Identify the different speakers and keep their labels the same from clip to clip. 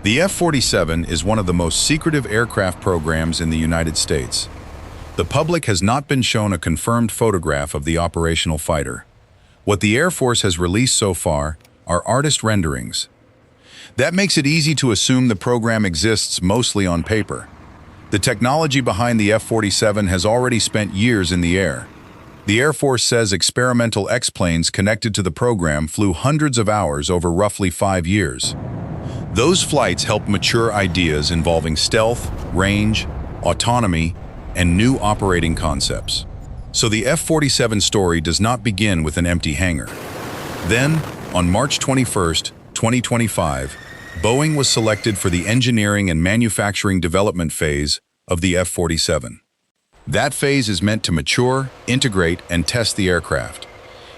Speaker 1: The F-47 is one of the most secretive aircraft programs in the United States. The public has not been shown a confirmed photograph of the operational fighter. What the Air Force has released so far are artist renderings. That makes it easy to assume the program exists mostly on paper. The technology behind the F-47 has already spent years in the air. The Air Force says experimental X-planes connected to the program flew hundreds of hours over roughly 5 years. Those flights helped mature ideas involving stealth, range, autonomy, and new operating concepts. So the F-47 story does not begin with an empty hangar. Then, on March 21, 2025, Boeing was selected for the engineering and manufacturing development phase of the F-47. That phase is meant to mature, integrate, and test the aircraft.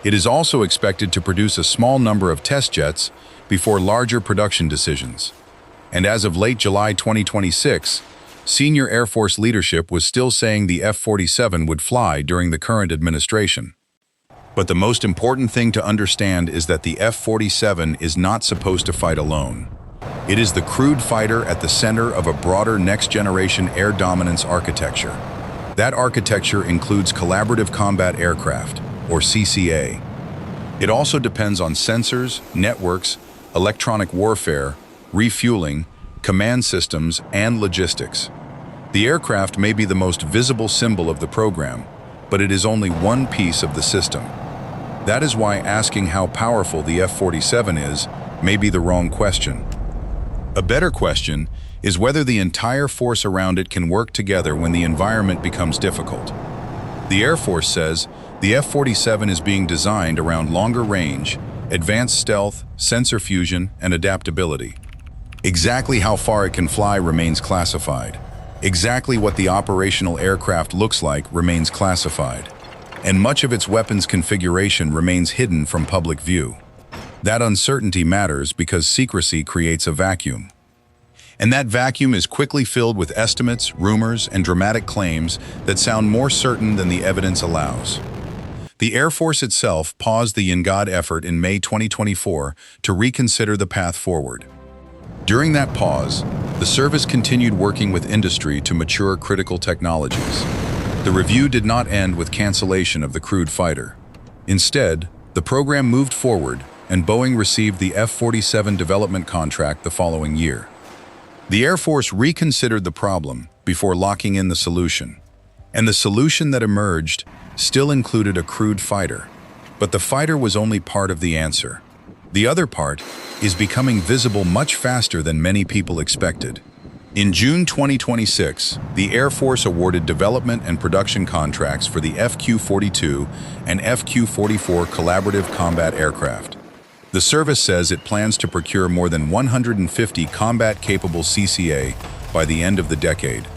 Speaker 1: It is also expected to produce a small number of test jets before larger production decisions. And as of late July 2026, senior Air Force leadership was still saying the F-47 would fly during the current administration. But the most important thing to understand is that the F-47 is not supposed to fight alone. It is the crewed fighter at the center of a broader next-generation air dominance architecture. That architecture includes collaborative combat aircraft, or CCA. It also depends on sensors, networks, electronic warfare, refueling, command systems, and logistics. The aircraft may be the most visible symbol of the program, but it is only one piece of the system. That is why asking how powerful the F-47 is may be the wrong question. A better question is whether the entire force around it can work together when the environment becomes difficult. The Air Force says the F-47 is being designed around longer range, advanced stealth, sensor fusion, and adaptability. Exactly how far it can fly remains classified. Exactly what the operational aircraft looks like remains classified. And much of its weapons configuration remains hidden from public view. That uncertainty matters because secrecy creates a vacuum. And that vacuum is quickly filled with estimates, rumors, and dramatic claims that sound more certain than the evidence allows. The Air Force itself paused the UNCrewed effort in May 2024 to reconsider the path forward. During that pause, the service continued working with industry to mature critical technologies. The review did not end with cancellation of the crewed fighter. Instead, the program moved forward, and Boeing received the F-47 development contract the following year. The Air Force reconsidered the problem before locking in the solution. And the solution that emerged still included a crewed fighter. But the fighter was only part of the answer. The other part is becoming visible much faster than many people expected. In June 2026, the Air Force awarded development and production contracts for the FQ-42 and FQ-44 collaborative combat aircraft. The service says it plans to procure more than 150 combat-capable CCA by the end of the decade.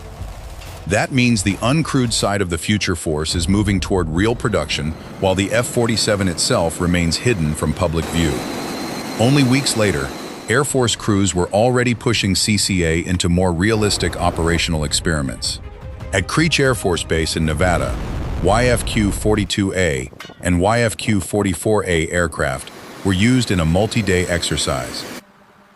Speaker 1: That means the uncrewed side of the future force is moving toward real production, while the F-47 itself remains hidden from public view. Only weeks later, Air Force crews were already pushing CCA into more realistic operational experiments. At Creech Air Force Base in Nevada, YFQ-42A and YFQ-44A aircraft were used in a multi-day exercise.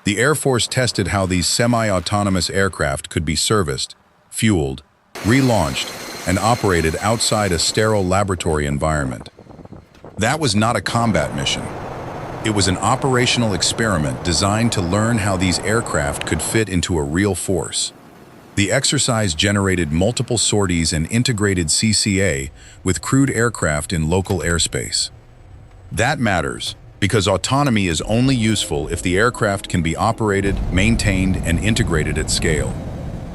Speaker 1: The Air Force tested how these semi-autonomous aircraft could be serviced, fueled, relaunched, and operated outside a sterile laboratory environment. That was not a combat mission. It was an operational experiment designed to learn how these aircraft could fit into a real force. The exercise generated multiple sorties and integrated CCA with crewed aircraft in local airspace. That matters because autonomy is only useful if the aircraft can be operated, maintained, and integrated at scale.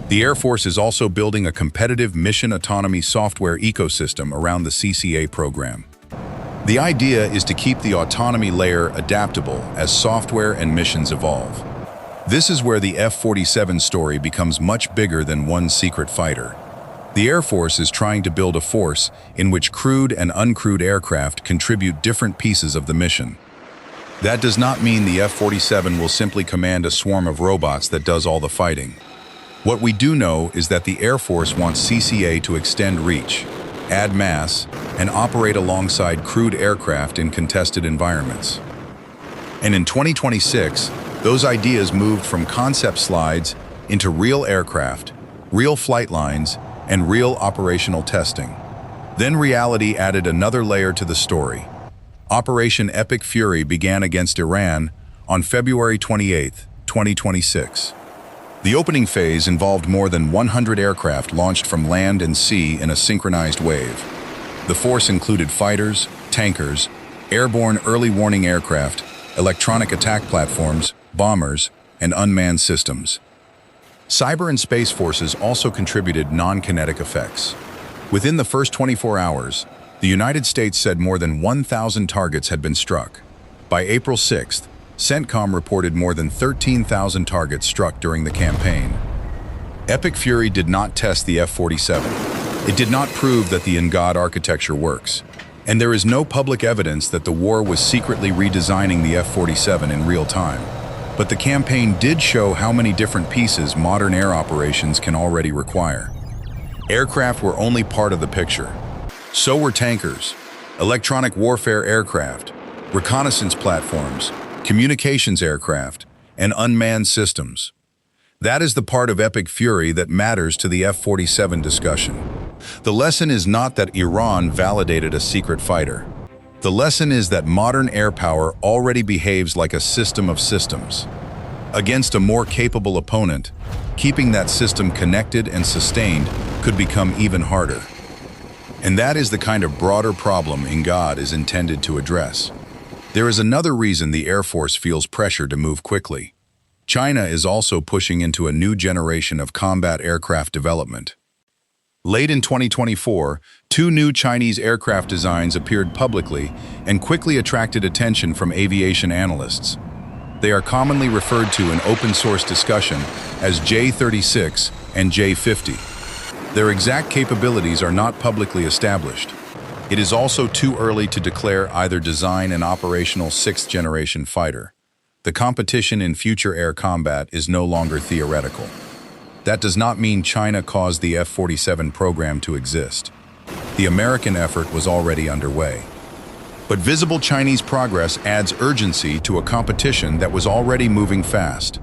Speaker 1: The Air Force is also building a competitive mission autonomy software ecosystem around the CCA program. The idea is to keep the autonomy layer adaptable as software and missions evolve. This is where the F-47 story becomes much bigger than one secret fighter. The Air Force is trying to build a force in which crewed and uncrewed aircraft contribute different pieces of the mission. That does not mean the F-47 will simply command a swarm of robots that does all the fighting. What we do know is that the Air Force wants CCA to extend reach, add mass, and operate alongside crewed aircraft in contested environments. And in 2026, Those ideas moved from concept slides into real aircraft, real flight lines, and real operational testing. Then reality added another layer to the story. Operation Epic Fury began against Iran on February 28, 2026. The opening phase involved more than 100 aircraft launched from land and sea in a synchronized wave. The force included fighters, tankers, airborne early warning aircraft, electronic attack platforms, bombers, and unmanned systems. Cyber and space forces also contributed non-kinetic effects. Within the first 24 hours, the United States said more than 1,000 targets had been struck. By April 6th, CENTCOM reported more than 13,000 targets struck during the campaign. Epic Fury did not test the F-47. It did not prove that the uncrewed architecture works. And there is no public evidence that the war was secretly redesigning the F-47 in real time. But the campaign did show how many different pieces modern air operations can already require. Aircraft were only part of the picture. So were tankers, electronic warfare aircraft, reconnaissance platforms, communications aircraft, and unmanned systems. That is the part of Epic Fury that matters to the F-47 discussion. The lesson is not that Iran validated a secret fighter. The lesson is that modern air power already behaves like a system of systems. Against a more capable opponent, keeping that system connected and sustained could become even harder. And that is the kind of broader problem uncrewed is intended to address. There is another reason the Air Force feels pressure to move quickly. China is also pushing into a new generation of combat aircraft development. Late in 2024, 2 new Chinese aircraft designs appeared publicly and quickly attracted attention from aviation analysts. They are commonly referred to in open-source discussion as J-36 and J-50. Their exact capabilities are not publicly established. It is also too early to declare either design an operational 6th-generation fighter. The competition in future air combat is no longer theoretical. That does not mean China caused the F-47 program to exist. The American effort was already underway. But visible Chinese progress adds urgency to a competition that was already moving fast.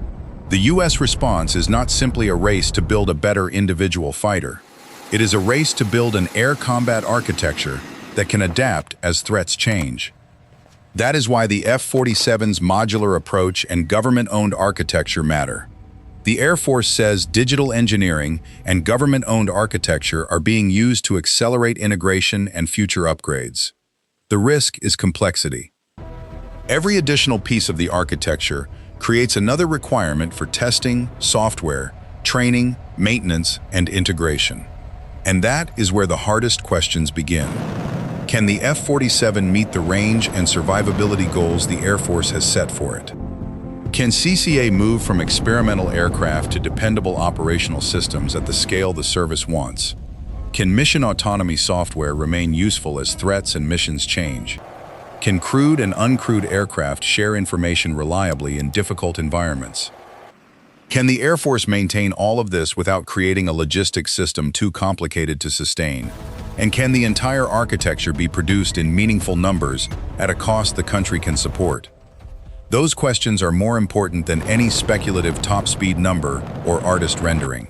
Speaker 1: The U.S. response is not simply a race to build a better individual fighter. It is a race to build an air combat architecture that can adapt as threats change. That is why the F-47's modular approach and government-owned architecture matter. The Air Force says digital engineering and government-owned architecture are being used to accelerate integration and future upgrades. The risk is complexity. Every additional piece of the architecture creates another requirement for testing, software, training, maintenance, and integration. And that is where the hardest questions begin. Can the F-47 meet the range and survivability goals the Air Force has set for it? Can CCA move from experimental aircraft to dependable operational systems at the scale the service wants? Can mission autonomy software remain useful as threats and missions change? Can crewed and uncrewed aircraft share information reliably in difficult environments? Can the Air Force maintain all of this without creating a logistics system too complicated to sustain? And can the entire architecture be produced in meaningful numbers at a cost the country can support? Those questions are more important than any speculative top-speed number or artist rendering.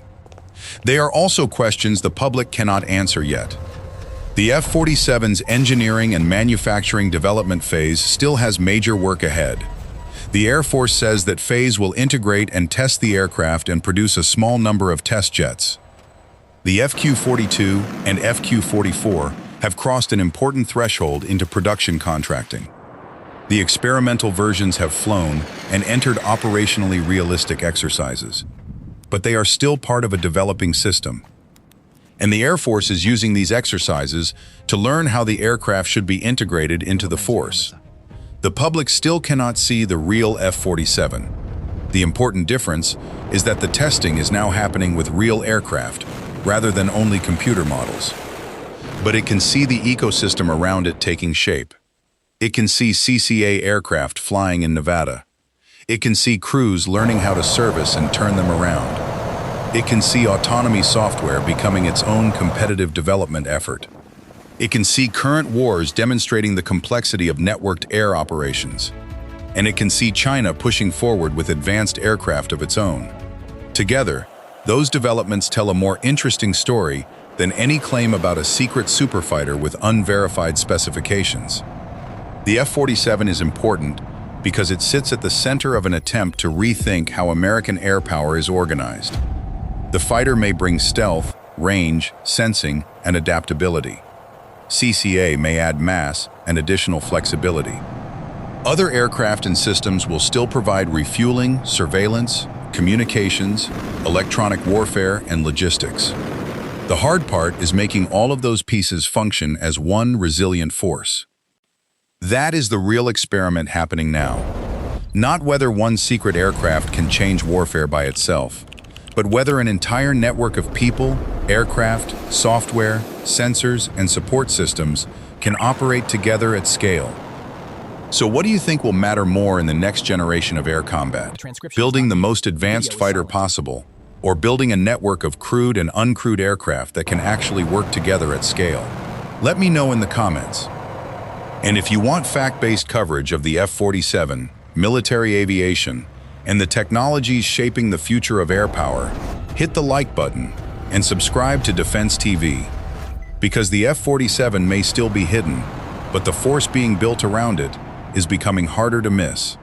Speaker 1: They are also questions the public cannot answer yet. The F-47's engineering and manufacturing development phase still has major work ahead. The Air Force says that phase will integrate and test the aircraft and produce a small number of test jets. The FQ-42 and FQ-44 have crossed an important threshold into production contracting. The experimental versions have flown and entered operationally realistic exercises. But they are still part of a developing system. And the Air Force is using these exercises to learn how the aircraft should be integrated into the force. The public still cannot see the real F-47. The important difference is that the testing is now happening with real aircraft, rather than only computer models. But it can see the ecosystem around it taking shape. It can see CCA aircraft flying in Nevada. It can see crews learning how to service and turn them around. It can see autonomy software becoming its own competitive development effort. It can see current wars demonstrating the complexity of networked air operations. and it can see China pushing forward with advanced aircraft of its own. Together, those developments tell a more interesting story than any claim about a secret superfighter with unverified specifications. The F-47 is important because it sits at the center of an attempt to rethink how American air power is organized. The fighter may bring stealth, range, sensing, and adaptability. CCA may add mass and additional flexibility. Other aircraft and systems will still provide refueling, surveillance, communications, electronic warfare, and logistics. The hard part is making all of those pieces function as one resilient force. That is the real experiment happening now. Not whether one secret aircraft can change warfare by itself, but whether an entire network of people, aircraft, software, sensors, and support systems can operate together at scale. So what do you think will matter more in the next generation of air combat? Building the most advanced fighter possible, or building a network of crewed and uncrewed aircraft that can actually work together at scale? Let me know in the comments. And if you want fact-based coverage of the F-47, military aviation, and the technologies shaping the future of air power, hit the like button and subscribe to Defense TV. Because the F-47 may still be hidden, but the force being built around it is becoming harder to miss.